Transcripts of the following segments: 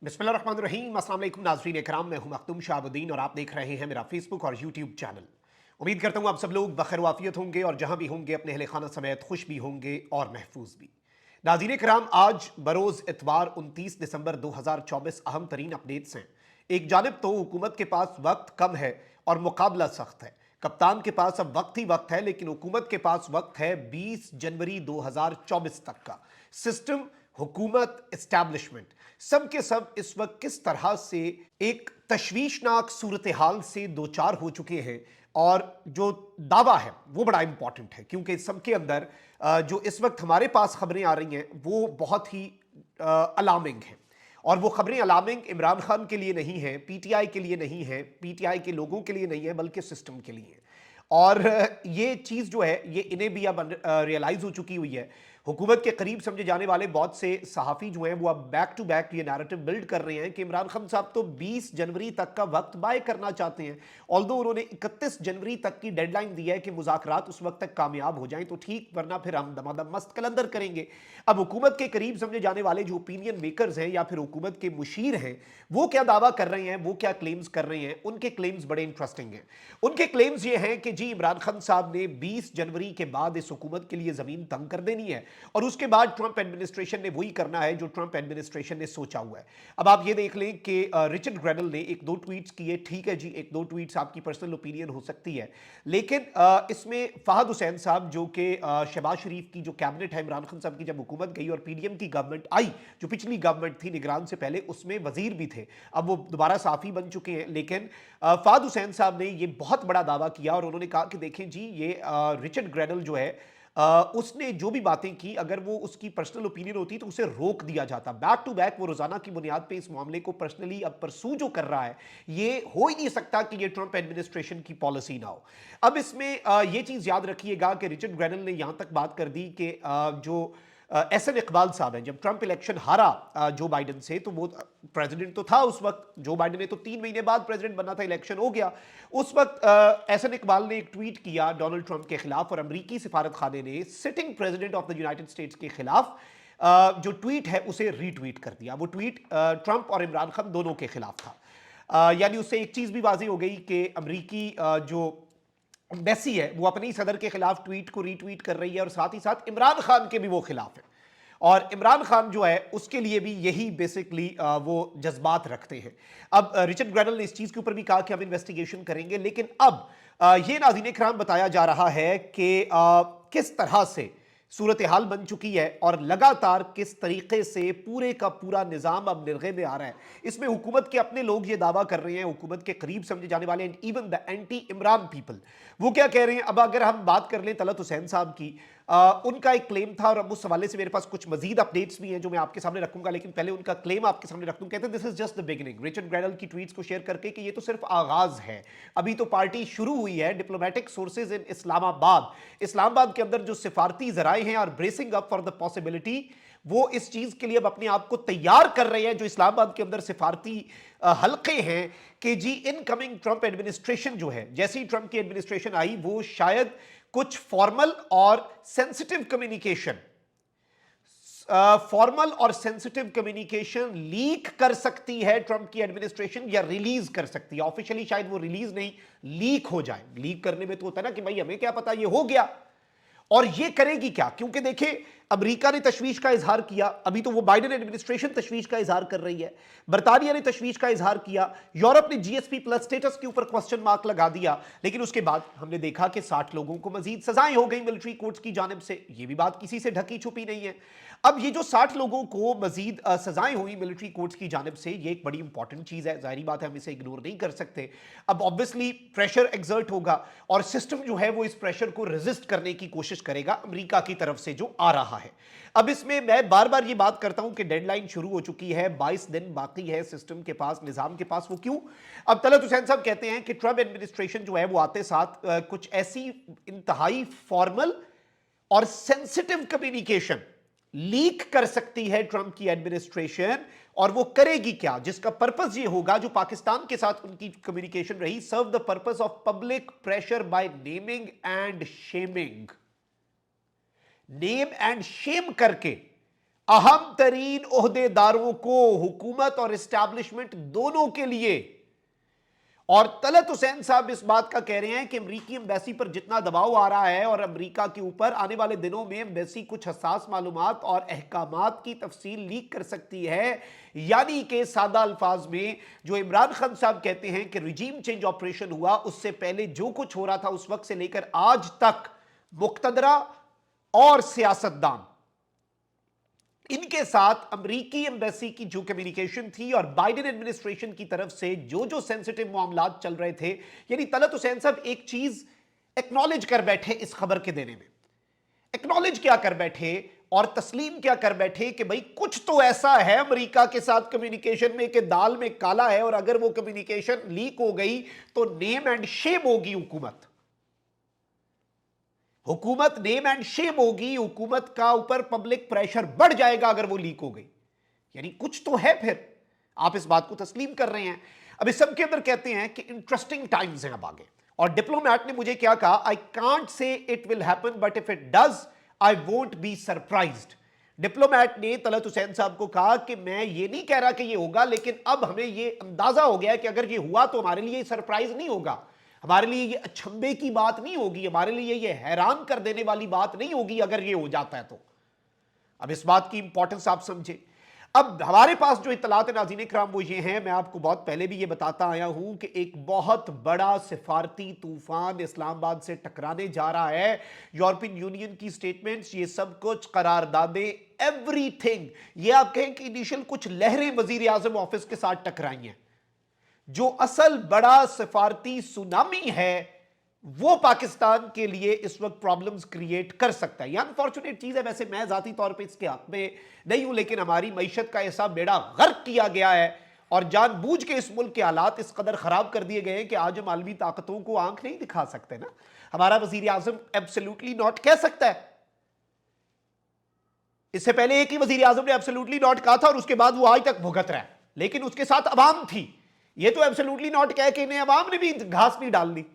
बिस्मिल्लाहिर्रहमानिर्रहीम। अस्सलाम वालेकुम नाज़रीन इकराम, मैं हूं मखदूम शाहबुद्दीन और आप देख रहे हैं मेरा फेसबुक और यूट्यूब चैनल। उम्मीद करता हूं आप सब लोग बखैर वाफियत होंगे और जहां भी होंगे अपने अहले खाना समेत खुश भी होंगे और महफूज भी। नाज़रीन इकराम, आज बरोज़ इतवार 29 दिसंबर 2024 अहम तरीन अपडेट्स हैं। एक जानिब तो हुकूमत के पास वक्त कम है और मुकाबला सख्त है। कप्तान के पास अब वक्त ही वक्त है, लेकिन हुकूमत के पास वक्त है 20 जनवरी 2024 तक का। सिस्टम, हुकूमत, एस्टैब्लिशमेंट सब के सब इस वक्त किस तरह से एक तशवीशनाक सूरत हाल से दो चार हो चुके हैं। और जो दावा है वो बड़ा इंपॉर्टेंट है, क्योंकि सबके अंदर जो इस वक्त हमारे पास खबरें आ रही हैं वो बहुत ही अलार्मिंग हैं। और वो खबरें अलार्मिंग इमरान खान के लिए नहीं है, पीटीआई के लिए नहीं है, पीटीआई के लोगों के लिए नहीं है, बल्कि सिस्टम के लिए। और ये चीज़ जो है ये इन्हें भी अब रियलाइज़ हो चुकी हुई है। हुकूमत के करीब समझे जाने वाले बहुत से सहाफ़ी जो हैं वो अब बैक टू बैक ये नैरेटिव बिल्ड कर रहे हैं कि इमरान खान साहब तो 20 जनवरी तक का वक्त बाय करना चाहते हैं। ऑल्दो उन्होंने 31 जनवरी तक की डेडलाइन दी है कि मुज़ाकरात उस वक्त तक कामयाब हो जाएं तो ठीक, वरना फिर हम दमादम मस्त कलंदर करेंगे। अब हुकूमत के करीब समझे जाने वाले जो ओपिनियन मेकर्स हैं या फिर हुकूमत के मुशीर हैं, वो क्या दावा कर रहे हैं, वो क्या क्लेम्स कर रहे हैं, उनके क्लेम्स बड़े इंटरेस्टिंग हैं। उनके क्लेम्स ये हैं कि जी इमरान खान साहब ने 20 जनवरी के बाद इस हुकूमत के लिए ज़मीन तंग कर देनी है और उसके बाद ट्रंप एडमिनिस्ट्रेशन ने वही करना है जो ट्रंप एडमिनिस्ट्रेशन ने सोचा हुआ है। अब आप ये देख लें कि रिचर्ड ग्रेडल ने एक दो ट्वीट्स किए। ठीक है जी, एक दो ट्वीट्स आपकी पर्सनल ओपिनियन हो सकती है, लेकिन इसमें फहद हुसैन साहब जो कि शहबाज शरीफ की जो कैबिनेट है, इमरान खान साहब की जब हुकूमत गई और पीडीएम की गवर्नमेंट आई, जो पिछली गवर्नमेंट थी निगरान से पहले, उसमें वजीर भी थे। अब वो दोबारा साफी बन चुके हैं, लेकिन फहद हुसैन साहब ने ये बहुत बड़ा दावा किया और उन्होंने कहा कि देखें जी, ये रिचर्ड ग्रेडल जो है उसने जो भी बातें की, अगर वो उसकी पर्सनल ओपिनियन होती तो उसे रोक दिया जाता। बैक टू बैक वो रोजाना की बुनियाद पे इस मामले को पर्सनली अब परसू जो कर रहा है, ये हो ही नहीं सकता कि ये ट्रंप एडमिनिस्ट्रेशन की पॉलिसी ना हो। अब इसमें ये चीज याद रखिएगा कि रिचर्ड ग्रेडल ने यहां तक बात कर दी कि जो एहसन इकबाल साहब हैं, जब ट्रंप इलेक्शन हारा जो बाइडन से, तो वो प्रेसिडेंट तो था उस वक्त। जो बाइडन ने तो 3 महीने बाद प्रेसिडेंट बनना था, इलेक्शन हो गया। उस वक्त एहसन इकबाल ने एक ट्वीट किया डोनाल्ड ट्रंप के खिलाफ और अमरीकी सिफारत खाने ने sitting president of the United states के खिलाफ जो ट्वीट है उसे रीट्वीट कर दिया। वो ट्वीट ट्रंप और इमरान खान दोनों के खिलाफ था। यानी उससे एक चीज भी वाजी हो गई कि अमरीकी जो एम्बेसी है वो अपने ही सदर के खिलाफ ट्वीट को रीट्वीट कर रही है और साथ ही साथ इमरान खान के भी वो खिलाफ है। और इमरान खान जो है उसके लिए भी यही बेसिकली वो जज्बात रखते हैं। अब रिचर्ड ग्रेडल ने इस चीज के ऊपर भी कहा कि हम इन्वेस्टिगेशन करेंगे, लेकिन अब ये नाज़रीन इकराम बताया जा रहा है कि किस तरह से सूरत हाल बन चुकी है और लगातार किस तरीके से पूरे का पूरा निज़ाम अब निर्गे में आ रहा है। इसमें हुकूमत के अपने लोग ये दावा कर रहे हैं, हुकूमत के करीब समझे जाने वाले and even the anti Imran people, वो क्या कह रहे हैं। अब अगर हम बात कर लें तलत हुसैन साहब की, उनका एक क्लेम था और अब उस हवाले से मेरे पास कुछ मजीद अपडेट्स भी हैं जो मैं आपके सामने रखूंगा, लेकिन पहले उनका क्लेम आपके सामने रख दूं। कहते हैं this is just the beginning, Richard Gradle की ट्वीट्स को शेयर करके, कि ये तो सिर्फ आगाज है, अभी तो पार्टी शुरू हुई है। डिप्लोमेटिक सोर्सेज इन इस्लामाबाद के अंदर जो सिफारती जराए हैं और bracing up for the possibility, वो इस चीज के लिए अब अपने आप को तैयार कर रहे हैं, जो इस्लामाबाद के अंदर सिफारती हल्के हैं, कि जी इनकमिंग ट्रंप एडमिनिस्ट्रेशन जो है, जैसे ही ट्रंप की एडमिनिस्ट्रेशन आई, वो शायद कुछ फॉर्मल और सेंसिटिव कम्युनिकेशन लीक कर सकती है ट्रंप की एडमिनिस्ट्रेशन, या रिलीज कर सकती है। ऑफिशियली शायद वो रिलीज नहीं, लीक हो जाए। लीक करने में तो होता है ना कि भाई हमें क्या पता, ये हो गया। और ये करेगी क्या, क्योंकि देखिए अमेरिका ने तशवीश का इजहार किया, अभी तो वो बाइडेन एडमिनिस्ट्रेशन तशवीश का इजहार कर रही है। बरतानिया ने तशवीश का इजहार किया, यूरोप ने जीएसपी प्लस स्टेटस के ऊपर क्वेश्चन मार्क लगा दिया, लेकिन उसके बाद हमने देखा कि 60 लोगों को मजीद सजाएं हो गई मिलिट्री कोर्ट्स की जानिब से। ये भी बात किसी से ढकी छुपी नहीं है। अब ये जो 60 लोगों को मजीद सजाएं हुई मिलिट्री कोर्ट्स की जानिब से, ये एक बड़ी इंपॉर्टेंट चीज है, जाहिर बात है हम इसे इग्नोर नहीं कर सकते। अब ऑब्वियसली प्रेशर एक्सर्ट होगा और सिस्टम जो है वो इस प्रेशर को रेजिस्ट करने की कोशिश करेगा अमेरिका की तरफ से जो आ रहा है। अब इसमें मैं बार बार ये बात करता हूं कि डेडलाइन शुरू हो चुकी है, 22 दिन बाकी है सिस्टम के पास, निजाम के पास। वो क्यों? अब तलत हुसैन साहब कहते हैं कि ट्रंप एडमिनिस्ट्रेशन जो है वो आते साथ कुछ ऐसी इंतहाई फॉर्मल और सेंसिटिव कम्युनिकेशन लीक कर सकती है ट्रंप की एडमिनिस्ट्रेशन। और वो करेगी क्या, जिसका पर्पस ये होगा, जो पाकिस्तान के साथ उनकी कम्युनिकेशन रही, serve the purpose of public pressure by naming and shaming. Name and shame करके अहम तरीन ओहदेदारों को, हुकूमत और इस्टेब्लिशमेंट दोनों के लिए। और तलत हुसैन साहब इस बात का कह रहे हैं कि अमरीकी एम्बेसी पर जितना दबाव आ रहा है और अमरीका के ऊपर, आने वाले दिनों में एम्बेसी कुछ हसास मालूमात और अहकामात की तफसील लीक कर सकती है। यानी कि सादा अल्फाज में जो इमरान खान साहब कहते हैं कि रिजीम चेंज ऑपरेशन हुआ, उससे पहले जो कुछ हो रहा था उस वक्त से लेकर आज तक मुक्तदरा और सियासतदान, इनके साथ अमेरिकी एम्बेसी की जो कम्युनिकेशन थी और बाइडेन एडमिनिस्ट्रेशन की तरफ से जो जो सेंसिटिव मामलात चल रहे थे, यानी तलत हुसैन साहब एक चीज एक्नॉलेज कर बैठे इस खबर के देने में। एक्नॉलेज क्या कर बैठे और तस्लीम क्या कर बैठे कि भाई कुछ तो ऐसा है अमेरिका के साथ कम्युनिकेशन में कि दाल में काला है, और अगर वो कम्युनिकेशन लीक हो गई तो नेम एंड शेम होगी हुकूमत। हुकूमत नेम एंड शेम होगी, हुकूमत का ऊपर पब्लिक प्रेशर बढ़ जाएगा अगर वो लीक हो गई। यानी कुछ तो है, फिर आप इस बात को तस्लीम कर रहे हैं। अब इस सब के अंदर कहते हैं कि इंटरेस्टिंग टाइम्स हैं अब आगे, और डिप्लोमैट ने मुझे क्या कहा, I can't say it will happen but if it does I won't be surprised. Diplomat ने तलत हुसैन साहब को कहा कि मैं ये नहीं कह रहा कि ये होगा, लेकिन अब हमें ये अंदाजा हो गया है कि अगर ये हुआ तो हमारे लिए सरप्राइज नहीं होगा, हमारे लिए ये अचंभे की बात नहीं होगी, हमारे लिए ये हैरान कर देने वाली बात नहीं होगी अगर ये हो जाता है तो। अब इस बात की इंपॉर्टेंस आप समझे। अब हमारे पास जो इत्तलात नाज़रीन इकराम वो ये हैं, मैं आपको बहुत पहले भी ये बताता आया हूं कि एक बहुत बड़ा सिफारती तूफान इस्लामाबाद से टकराने जा रहा है। यूरोपियन यूनियन की स्टेटमेंट्स, ये सब कुछ करारदादे, एवरीथिंग, ये आप कहें कि इनिशियल कुछ लहरें वजीर आजम ऑफिस के साथ टकराई हैं। जो असल बड़ा सिफारती सुनामी है वो पाकिस्तान के लिए इस वक्त प्रॉब्लम्स क्रिएट कर सकता है। यह अनफॉर्चुनेट चीज है। वैसे मैं जाती तौर पे इसके हक में नहीं हूं, लेकिन हमारी मईशत का ऐसा बेड़ा गर्क किया गया है और जानबूझ के इस मुल्क के हालात इस कदर खराब कर दिए गए हैं कि आज हम आलमी ताकतों को आंख नहीं दिखा सकते ना। हमारा वजीर आजम एब्सोल्युटली नॉट कह सकता है। इससे पहले एक ही वजीर आजम ने एब्सोल्युटली नॉट कहा था और उसके बाद वो आज तक भुगत रहा है, लेकिन उसके साथ अवाम थी। ये तो एब्सोल्युटली नॉट कह के इन्हें अवाम ने भी घास नहीं डाल दी।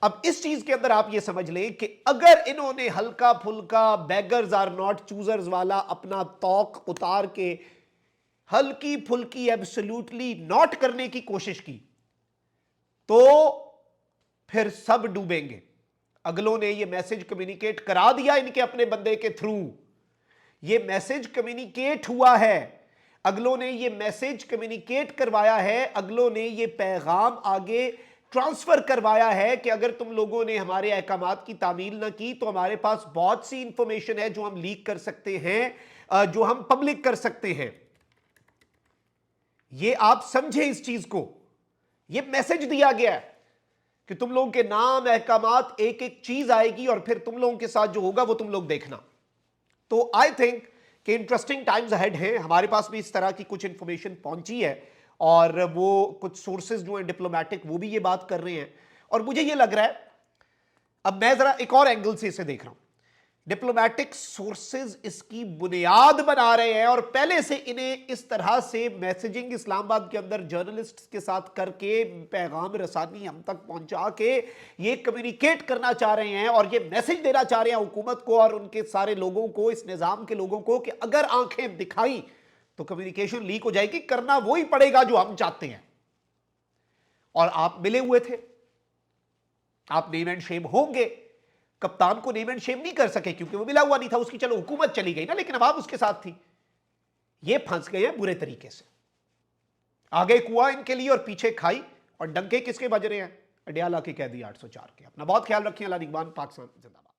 अब इस चीज के अंदर आप ये समझ लें कि अगर इन्होंने हल्का फुल्का बेगर्स आर नॉट चूजर्स वाला अपना तौक उतार के हल्की फुल्की एब्सोल्युटली नॉट करने की कोशिश की तो फिर सब डूबेंगे। अगलों ने ये मैसेज कम्युनिकेट करा दिया इनके अपने बंदे के थ्रू, ये मैसेज कम्युनिकेट हुआ है, अगलों ने ये मैसेज कम्युनिकेट करवाया है, अगलों ने ये पैगाम आगे ट्रांसफर करवाया है कि अगर तुम लोगों ने हमारे अहकामात की तामील ना की तो हमारे पास बहुत सी इंफॉर्मेशन है जो हम लीक कर सकते हैं, जो हम पब्लिक कर सकते हैं। ये आप समझे इस चीज को, ये मैसेज दिया गया है कि तुम लोगों के नाम अहकामात एक एक चीज आएगी और फिर तुम लोगों के साथ जो होगा वो तुम लोग देखना। तो आई थिंक कि इंटरेस्टिंग टाइम्स अहेड हैं। हमारे पास भी इस तरह की कुछ इंफॉर्मेशन पहुंची है और वो कुछ सोर्सेज जो हैं डिप्लोमेटिक वो भी ये बात कर रहे हैं, और मुझे ये लग रहा है, अब मैं जरा एक और एंगल से इसे देख रहा हूं, डिप्लोमेटिक सोर्सेज इसकी बुनियाद बना रहे हैं और पहले से इन्हें इस तरह से मैसेजिंग इस्लामाबाद के अंदर जर्नलिस्ट्स के साथ करके पैगाम रसानी हम तक पहुंचा के ये कम्युनिकेट करना चाह रहे हैं और ये मैसेज देना चाह रहे हैं हुकूमत को और उनके सारे लोगों को, इस निजाम के लोगों को, कि अगर आंखें दिखाई तो कम्युनिकेशन लीक हो जाएगी, करना वो ही पड़ेगा जो हम चाहते हैं। और आप मिले हुए थे, आप नेम एंड शेम होंगे। कप्तान को नेम एंड शेम नहीं कर सके क्योंकि वो मिला हुआ नहीं था उसकी, चलो हुकूमत चली गई ना, लेकिन अब आप उसके साथ थी। ये फंस गए हैं बुरे तरीके से, आगे कुआं इनके लिए और पीछे खाई, और डंके किसके बज रहे हैं? अडियाला के कैदी 804 के। अपना बहुत ख्याल रखिए। अल्लाह निगहबान। पाकिस्तान जिंदाबाद।